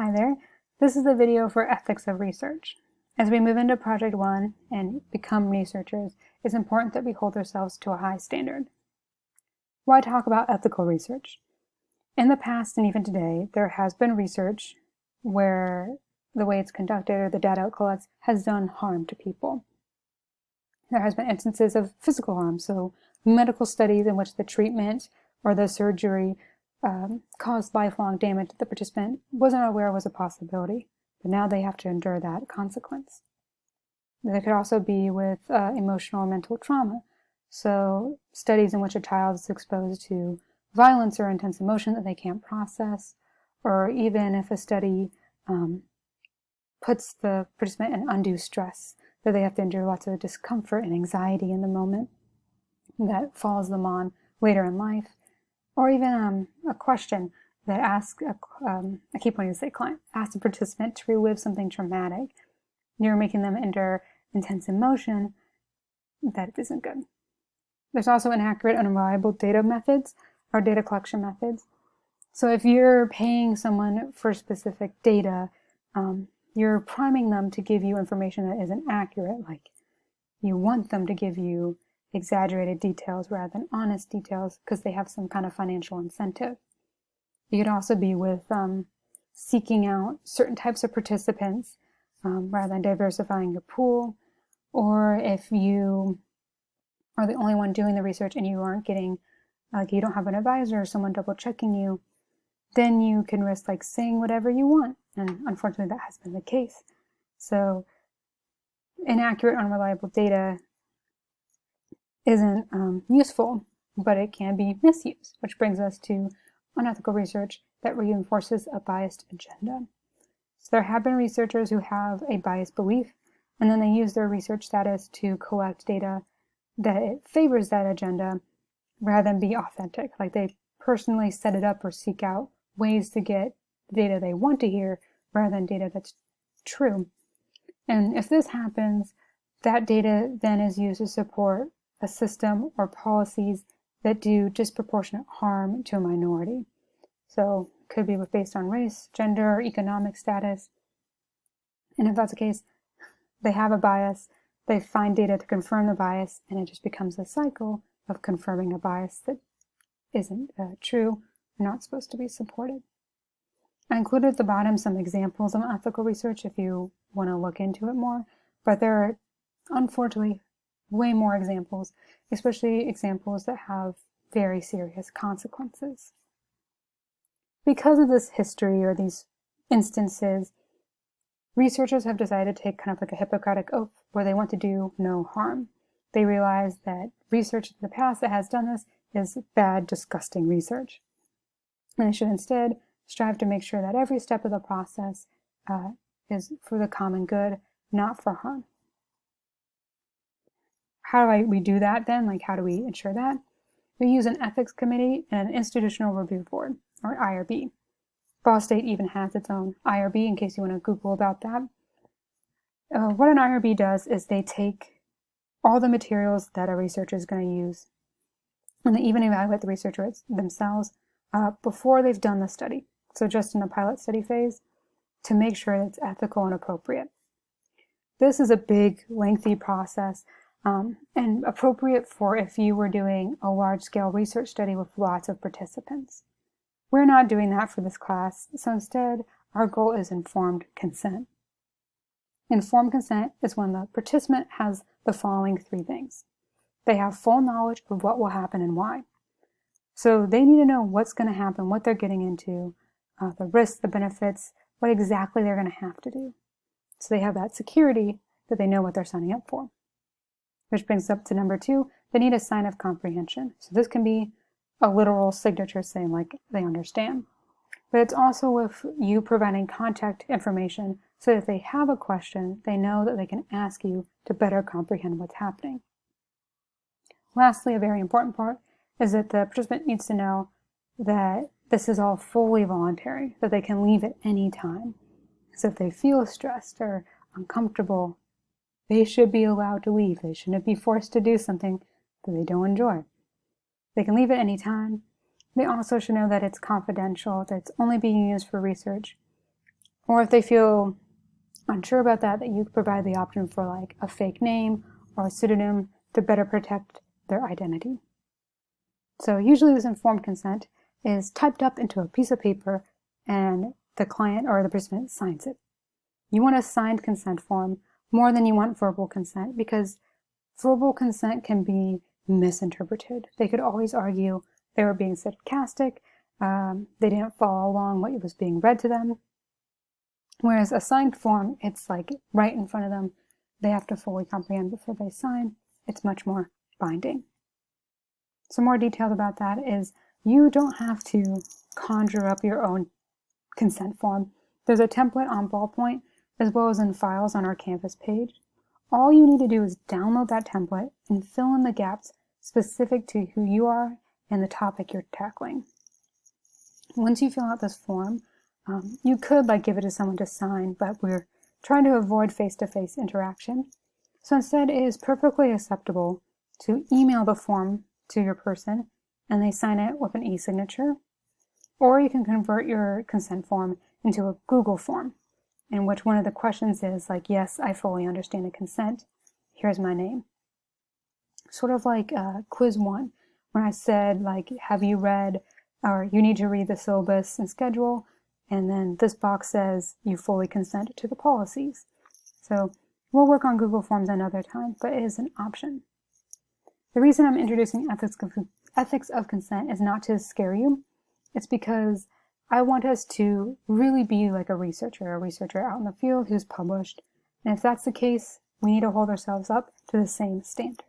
Hi there. This is the video for ethics of research. As we move into Project 1 and become researchers, it's important that we hold ourselves to a high standard. Why talk about ethical research? In the past and even today, there has been research where the way it's conducted or the data it collects has done harm to people. There has been instances of physical harm, so medical studies in which the treatment or the surgery caused lifelong damage that the participant wasn't aware was a possibility, but now they have to endure that consequence. There could also be with emotional or mental trauma, so studies in which a child is exposed to violence or intense emotion that they can't process, or even if a study puts the participant in undue stress, that they have to endure lots of discomfort and anxiety in the moment that follows them on later in life. Or even a question that asks, I keep wanting to say client, asks a participant to relive something traumatic. You're making them endure intense emotion. That isn't good. There's also inaccurate and unreliable data methods or data collection methods. So if you're paying someone for specific data, you're priming them to give you information that isn't accurate. Like you want them to give you exaggerated details rather than honest details because they have some kind of financial incentive. You could also be with seeking out certain types of participants rather than diversifying your pool, or if you are the only one doing the research and you aren't getting, like you don't have an advisor or someone double checking you, then you can risk like saying whatever you want, and unfortunately that has been the case. So inaccurate, unreliable data isn't useful, but it can be misused, which brings us to unethical research that reinforces a biased agenda. So there have been researchers who have a biased belief, and then they use their research status to collect data that it favors that agenda rather than be authentic. Like they personally set it up or seek out ways to get the data they want to hear rather than data that's true. And if this happens, that data then is used to support a system or policies that do disproportionate harm to a minority. So it could be based on race, gender, or economic status. And if that's the case, they have a bias, they find data to confirm the bias, and it just becomes a cycle of confirming a bias that isn't true or not supposed to be supported. I included at the bottom some examples of ethical research if you want to look into it more, but there are unfortunately way more examples, especially examples that have very serious consequences. Because of this history or these instances, researchers have decided to take kind of like a Hippocratic oath where they want to do no harm. They realize that research in the past that has done this is bad, disgusting research. And they should instead strive to make sure that every step of the process is for the common good, not for harm. How do we do that then? Like, how do we ensure that? We use an ethics committee and an institutional review board, or IRB. Ball State even has its own IRB in case you want to Google about that. What an IRB does is they take all the materials that a researcher is going to use, and they even evaluate the researcher themselves before they've done the study. So just in the pilot study phase, to make sure that it's ethical and appropriate. This is a big, lengthy process and appropriate for if you were doing a large-scale research study with lots of participants. We're not doing that for this class, so instead, our goal is informed consent. Informed consent is when the participant has the following three things. They have full knowledge of what will happen and why. So they need to know what's going to happen, what they're getting into, the risks, the benefits, what exactly they're going to have to do. So they have that security that they know what they're signing up for. Which brings up to number 2, they need a sign of comprehension. So this can be a literal signature saying like they understand. But it's also with you providing contact information so that if they have a question, they know that they can ask you to better comprehend what's happening. Lastly, a very important part is that the participant needs to know that this is all fully voluntary, that they can leave at any time. So if they feel stressed or uncomfortable, they should be allowed to leave. They shouldn't be forced to do something that they don't enjoy. They can leave at any time. They also should know that it's confidential, that it's only being used for research, Or if they feel unsure about that, you provide the option for like a fake name or a pseudonym to better protect their identity. So usually this informed consent is typed up into a piece of paper and the client or the participant signs it. You want a signed consent form more than you want verbal consent because verbal consent can be misinterpreted. They could always argue they were being sarcastic, they didn't follow along what was being read to them. Whereas a signed form, it's like right in front of them. They have to fully comprehend before they sign. It's much more binding. Some more details about that is you don't have to conjure up your own consent form. There's a template on Ballpoint as well as in files on our Canvas page. All you need to do is download that template and fill in the gaps specific to who you are and the topic you're tackling. Once you fill out this form, you could give it to someone to sign, but we're trying to avoid face-to-face interaction. So instead, it is perfectly acceptable to email the form to your person and they sign it with an e-signature. Or you can convert your consent form into a Google form, in which one of the questions is yes, I fully understand the consent. Here's my name. Sort of like quiz 1, when I said have you read, or you need to read the syllabus and schedule, and then this box says you fully consent to the policies. So we'll work on Google Forms another time, but it is an option. The reason I'm introducing ethics of consent is not to scare you. It's because I want us to really be like a researcher out in the field who's published. And if that's the case, we need to hold ourselves up to the same standard.